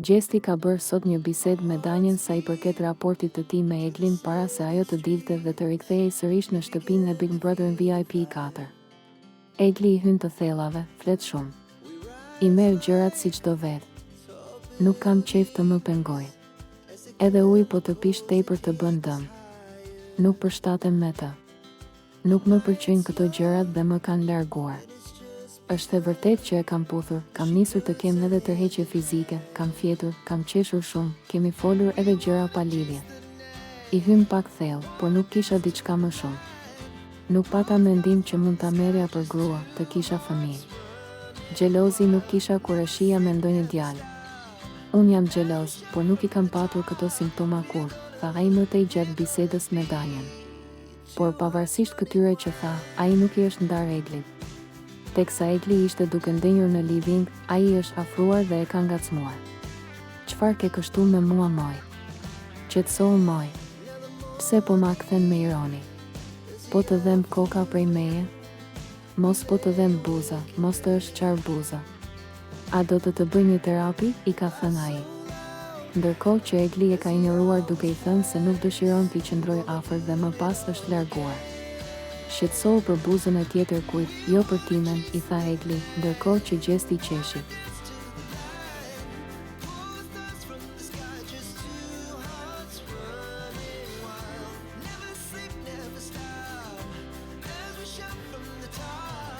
Gjesti ka bërë sot një bisedë me Danjen sa i përket raportit të tij me Eglin para se ajo të dilte dhe të rikthehej sërish në shtëpinë e Big Brother VIP 4. Egli i hyn të thellave, flet shumë. I merr gjërat si çdo vet. Nuk kam qejf të më pengoj. Edhe ujë po të pish tepër të bën dëm. Nuk përshtatem me të. Nuk më pëlqejnë këto gjërat dhe më kanë larguar. Është e vërtet që e kam puthur, kam nisur të kem edhe tërheqje fizike, kam fjetur, kam qeshur shumë, kemi folur edhe gjëra pa lidhje. I hym pak thellë, por nuk kisha diçka më shumë. Nuk pata mendim që mund ta merrja për grua, të kisha fëmijë. Xhelozi nuk kisha kur e shija me ndonjë djalë. Unë jam xheloz, por nuk i kam patur këto simptoma kur, tha ai më tej gjatë bisedës me Danjen. Por pavarësisht këtyre që tha, ai nuk i është ndar Eglit. Teksa Egli ishte duke ndenjur në living, ai është afruar dhe e ka ngacmuar. Çfarë ke kështu me mua moj? Qetësohu moj. Pse po ma kthen me ironi? Po të dhem koka prej meje? Mos po të dhem buza, mos të është qarë buza. A do të bëj një terapi, i ka thënë ai. Ndërkohë që Egli e ka injoruar duke i thënë se nuk dëshiron t'i qëndroj afër dhe më pas është larguar. Shqetësohu për buzën e tjetër kujt, jo për timen, i tha Egli, ndërkohë që gjesti qeshi.